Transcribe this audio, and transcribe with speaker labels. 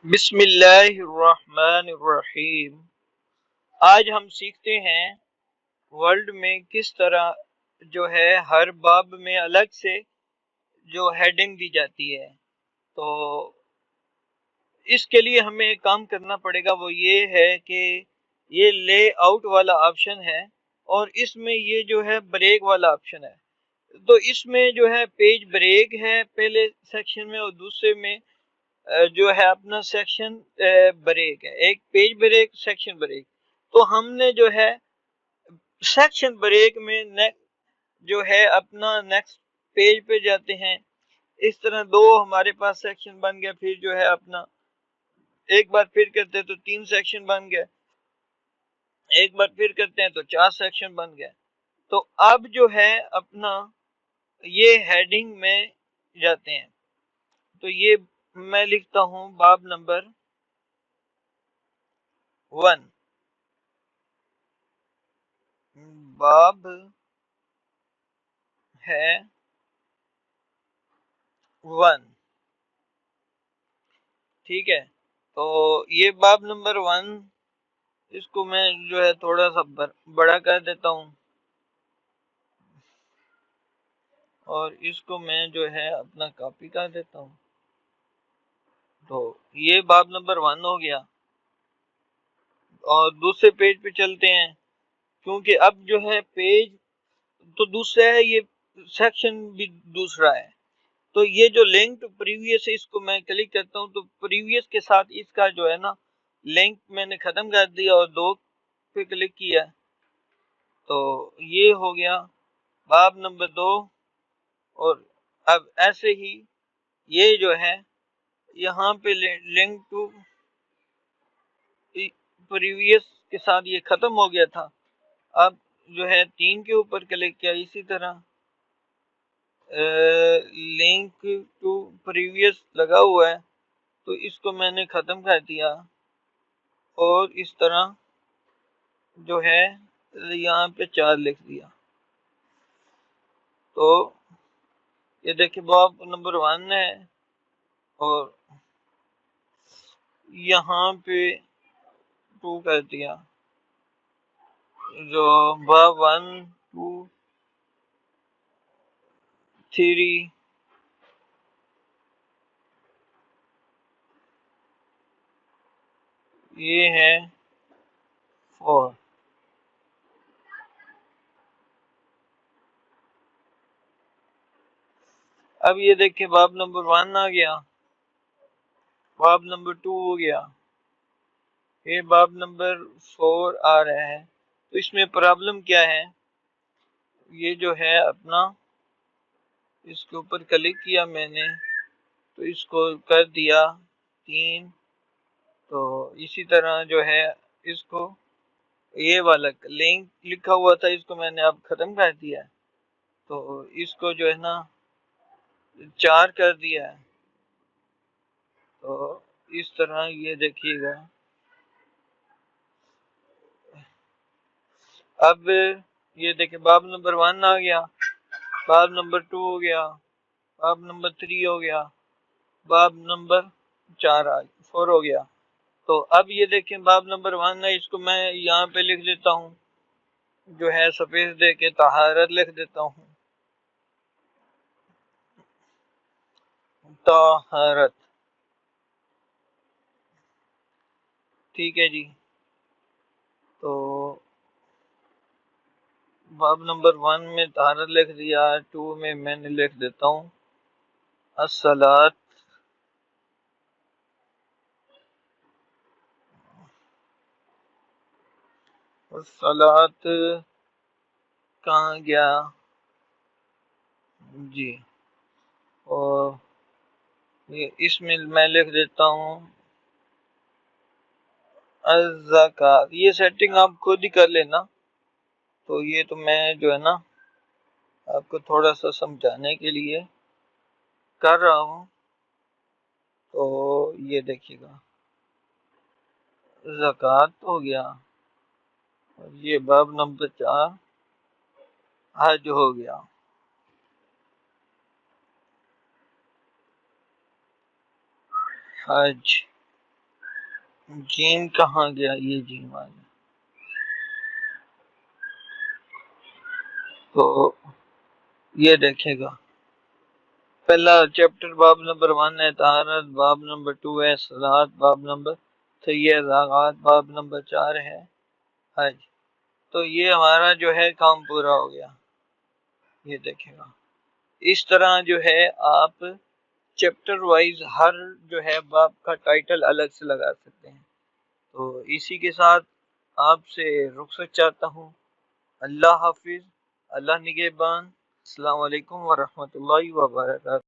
Speaker 1: بسم اللہ الرحمن الرحیم۔ آج ہم سیکھتے ہیں ورلڈ میں کس طرح جو ہے ہر باب میں الگ سے جو ہیڈنگ دی جاتی ہے۔ تو اس کے لیے ہمیں ایک کام کرنا پڑے گا، وہ یہ ہے کہ یہ لے آؤٹ والا آپشن ہے اور اس میں یہ جو ہے بریک والا آپشن ہے۔ تو اس میں جو ہے پیج بریک ہے پہلے سیکشن میں، اور دوسرے میں جو ہے اپنا سیکشن بریک ہے، ایک پیج بریک سیکشن بریک۔ تو ہم نے جو ہے سیکشن بریک میں جو ہے اپنا نیکسٹ پیج پہ جاتے ہیں۔ اس طرح دو ہمارے پاس سیکشن بن گیا، پھر جو ہے اپنا ایک بار پھر کرتے ہیں تو 3 سیکشن بن گئے، ایک بار پھر کرتے ہیں تو 4 سیکشن بن گئے۔ تو اب جو ہے اپنا یہ ہیڈنگ میں جاتے ہیں۔ تو یہ میں لکھتا ہوں باب نمبر 1، باب ہے 1، ٹھیک ہے۔ تو یہ باب نمبر 1، اس کو میں جو ہے تھوڑا سا بڑا کر دیتا ہوں، اور اس کو میں جو ہے اپنا کاپی کر دیتا ہوں۔ تو یہ باب نمبر 1 ہو گیا، اور دوسرے پیج پہ چلتے ہیں، کیونکہ اب جو ہے پیج تو دوسرا ہے، یہ سیکشن بھی دوسرا ہے۔ تو یہ جو لنک ٹو پریویس ہے، اس کو میں کلک کرتا ہوں تو پریویس کے ساتھ اس کا جو ہے نا لنک میں نے ختم کر دیا اور 2 پہ کلک کیا، تو یہ ہو گیا باب نمبر 2۔ اور اب ایسے ہی یہ جو ہے یہاں پہ لنک ٹو پریویس کے ساتھ یہ ختم ہو گیا تھا، اب جو ہے 3 کے اوپر کلک کیا، اسی طرح لنک ٹو پریویس لگا ہوا ہے تو اس کو میں نے ختم کر دیا، اور اس طرح جو ہے یہاں پہ 4 لکھ دیا۔ تو یہ دیکھیں باب نمبر 1 ہے، اور یہاں پہ 2 کر دیا، جو باب 1 2 3 یہ ہے 4۔ اب یہ دیکھیں باب نمبر 1 آ گیا، باب نمبر 2 ہو گیا، یہ باب نمبر 4 آ رہا ہے۔ تو اس میں پرابلم کیا ہے، یہ جو ہے اپنا اس کے اوپر کلک کیا میں نے تو اس کو کر دیا 3، تو اسی طرح جو ہے اس کو یہ والا لنک لکھا ہوا تھا، اس کو میں نے اب ختم کر دیا، تو اس کو جو ہے نا 4 کر دیا ہے۔ تو اس طرح یہ دیکھیے گا، اب یہ دیکھیں باب نمبر 1 آ گیا، باب نمبر 2 ہو گیا، باب نمبر 3 ہو گیا، باب نمبر 4 ہو گیا۔ تو اب یہ دیکھیں باب نمبر 1 ہے، اس کو میں یہاں پہ لکھ دیتا ہوں، جو ہے سپیس دے کے طہارت لکھ دیتا ہوں، طہارت، ٹھیک ہے جی۔ تو باب نمبر 1 میں طہارت لکھ دیا، 2 میں نے لکھ دیتا ہوں الصلاۃ، الصلاۃ کہاں گیا جی، اور اس میں لکھ دیتا ہوں الزکوٰۃ۔ یہ سیٹنگ آپ خود ہی کر لینا، تو یہ تو میں جو ہے نا آپ کو تھوڑا سا سمجھانے کے لیے کر رہا ہوں۔ تو یہ دیکھیے گا زکوٰۃ ہو گیا، اور یہ باب نمبر 4 حج ہو گیا۔ حج جیم کہاں گیا؟ یہ جیم آ گیا. تو یہ دیکھے گا، پہلا چیپٹر باب نمبر 1 ہے طہارت، باب نمبر 2 ہے صلاۃ، باب نمبر 3 ہے زکوٰۃ، باب نمبر 4 ہے حج. تو یہ ہمارا جو ہے کام پورا ہو گیا. یہ دیکھے گا اس طرح جو ہے آپ چیپٹر وائز ہر جو ہے باب کا ٹائٹل الگ سے لگا سکتے ہیں. تو اسی کے ساتھ آپ سے رخصت چاہتا ہوں. اللہ حافظ، اللہ نگہبان، السلام علیکم ورحمۃ اللہ وبرکاتہ.